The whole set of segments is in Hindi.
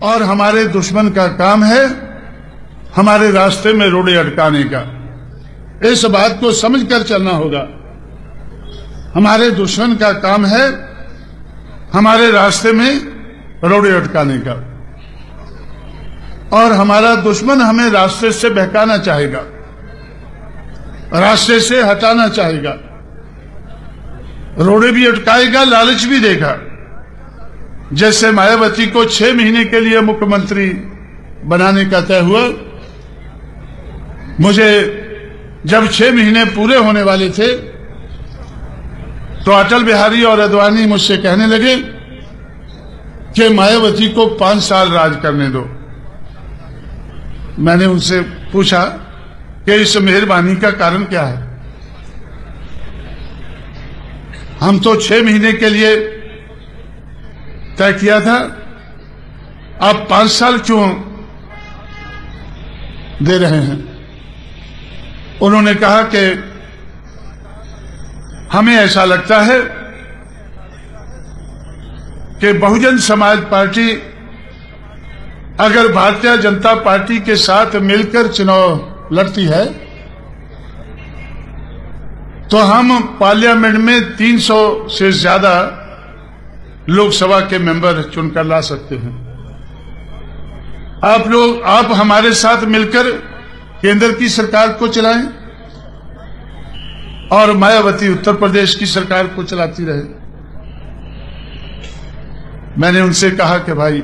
और हमारे दुश्मन का काम है हमारे रास्ते में रोड़े अटकाने का। इस बात को समझकर चलना होगा। हमारे दुश्मन का काम है हमारे रास्ते में रोड़े अटकाने का, और हमारा दुश्मन हमें रास्ते से बहकाना चाहेगा, रास्ते से हटाना चाहेगा, रोड़े भी अटकाएगा, लालच भी देगा। जैसे मायावती को 6 महीने के लिए मुख्यमंत्री बनाने का तय हुआ, मुझे जब 6 महीने पूरे होने वाले थे तो अटल बिहारी और आडवाणी मुझसे कहने लगे कि मायावती को 5 साल राज करने दो। मैंने उनसे पूछा कि इस मेहरबानी का कारण क्या है? हम तो 6 महीने के लिए तय किया था, आप 5 साल क्यों दे रहे हैं? उन्होंने कहा कि हमें ऐसा लगता है कि बहुजन समाज पार्टी अगर भारतीय जनता पार्टी के साथ मिलकर चुनाव लड़ती है तो हम पार्लियामेंट में 300 से ज्यादा लोकसभा के मेंबर चुनकर ला सकते हैं। आप हमारे साथ मिलकर केंद्र की सरकार को चलाएं और मायावती उत्तर प्रदेश की सरकार को चलाती रहे। मैंने उनसे कहा कि भाई,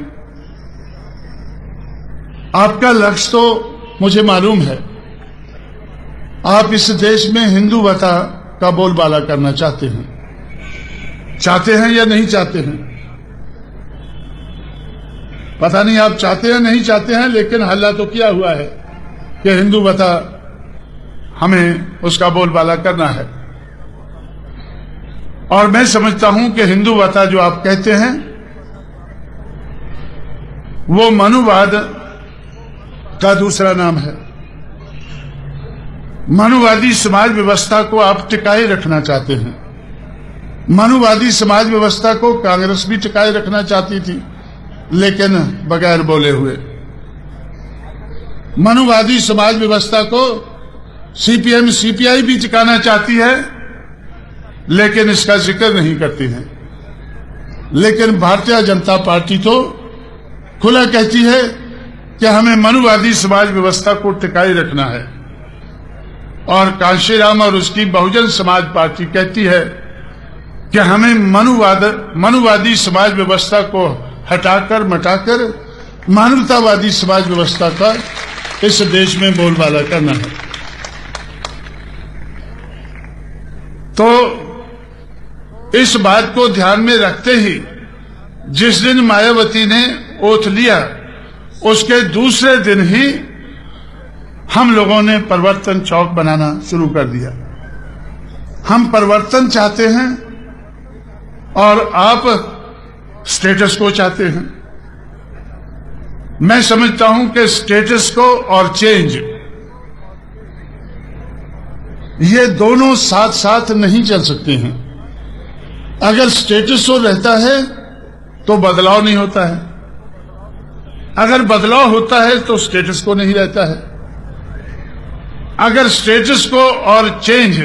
आपका लक्ष्य तो मुझे मालूम है, आप इस देश में हिंदूवता का बोलबाला करना चाहते हैं या नहीं चाहते हैं? पता नहीं आप चाहते हैं नहीं चाहते हैं, लेकिन हल्ला तो किया हुआ है कि हिंदूवता हमें उसका बोलबाला करना है। और मैं समझता हूं कि हिंदूवता जो आप कहते हैं वो मनुवाद का दूसरा नाम है। मनुवादी समाज व्यवस्था को आप टिकाए रखना चाहते हैं। मनुवादी समाज व्यवस्था को कांग्रेस भी टिकाए रखना चाहती थी, लेकिन बगैर बोले हुए। मनुवादी समाज व्यवस्था को सीपीएम सीपीआई भी टिकाना चाहती है, लेकिन इसका जिक्र नहीं करती है। लेकिन भारतीय जनता पार्टी तो खुला कहती है कि हमें मनुवादी समाज व्यवस्था को टिकाए रखना है, और कांशीराम और उसकी बहुजन समाज पार्टी कहती है कि हमें मनुवादी समाज व्यवस्था को हटाकर मटाकर मानवतावादी समाज व्यवस्था का इस देश में बोलबाला करना है। तो इस बात को ध्यान में रखते ही जिस दिन मायावती ने ओथ लिया, उसके दूसरे दिन ही हम लोगों ने परिवर्तन चौक बनाना शुरू कर दिया। हम परिवर्तन चाहते हैं और आप स्टेटस को चाहते हैं। मैं समझता हूं कि स्टेटस को और चेंज, ये दोनों साथ साथ नहीं चल सकते हैं। अगर स्टेटस को रहता है तो बदलाव नहीं होता है, अगर बदलाव होता है तो स्टेटस को नहीं रहता है। अगर स्टेटस को और चेंज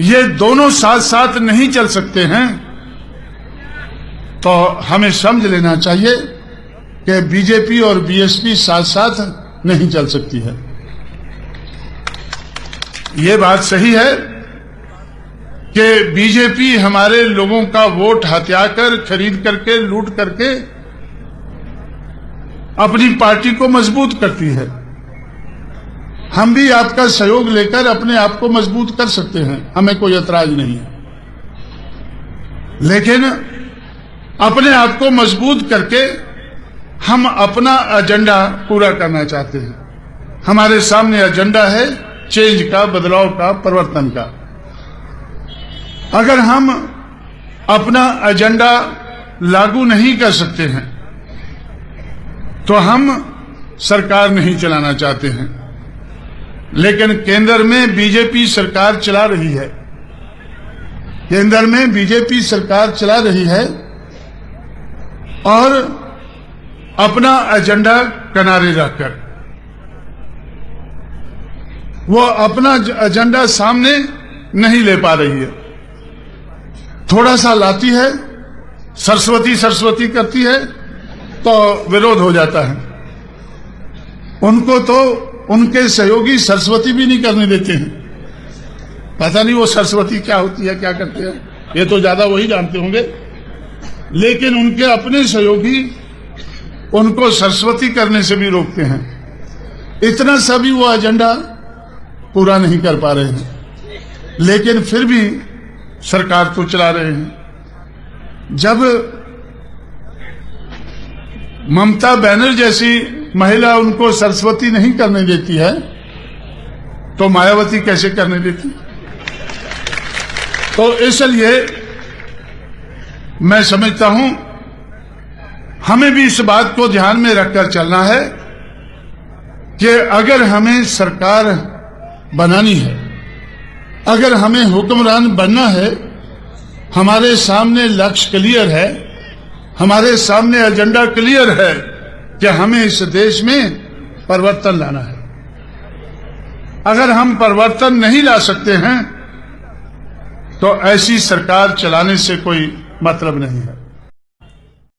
ये दोनों साथ साथ नहीं चल सकते हैं तो हमें समझ लेना चाहिए कि बीजेपी और बीएसपी साथ साथ नहीं चल सकती है। ये बात सही है कि बीजेपी हमारे लोगों का वोट हथियाकर, खरीद करके, लूट करके अपनी पार्टी को मजबूत करती है। हम भी आपका सहयोग लेकर अपने आप को मजबूत कर सकते हैं, हमें कोई ऐतराज नहीं है। लेकिन अपने आप को मजबूत करके हम अपना एजेंडा पूरा करना चाहते हैं। हमारे सामने एजेंडा है चेंज का, बदलाव का, परिवर्तन का। अगर हम अपना एजेंडा लागू नहीं कर सकते हैं तो हम सरकार नहीं चलाना चाहते हैं। लेकिन केंद्र में बीजेपी सरकार चला रही है, केंद्र में बीजेपी सरकार चला रही है, और अपना एजेंडा किनारे रखकर वो अपना एजेंडा सामने नहीं ले पा रही है। थोड़ा सा लाती है, सरस्वती सरस्वती करती है तो विरोध हो जाता है। उनको तो उनके सहयोगी सरस्वती भी नहीं करने देते हैं। पता नहीं वो सरस्वती क्या होती है, क्या करते हैं, ये तो ज्यादा वही जानते होंगे। लेकिन उनके अपने सहयोगी उनको सरस्वती करने से भी रोकते हैं। इतना सा भी वो एजेंडा पूरा नहीं कर पा रहे हैं, लेकिन फिर भी सरकार तो चला रहे हैं। जब ममता बनर्जी जैसी महिला उनको सरस्वती नहीं करने देती है तो मायावती कैसे करने देती? तो इसलिए मैं समझता हूं हमें भी इस बात को ध्यान में रखकर चलना है कि अगर हमें सरकार बनानी है, अगर हमें हुक्मरान बनना है, हमारे सामने लक्ष्य क्लियर है, हमारे सामने एजेंडा क्लियर है कि हमें इस देश में परिवर्तन लाना है। अगर हम परिवर्तन नहीं ला सकते हैं तो ऐसी सरकार चलाने से कोई मतलब नहीं है।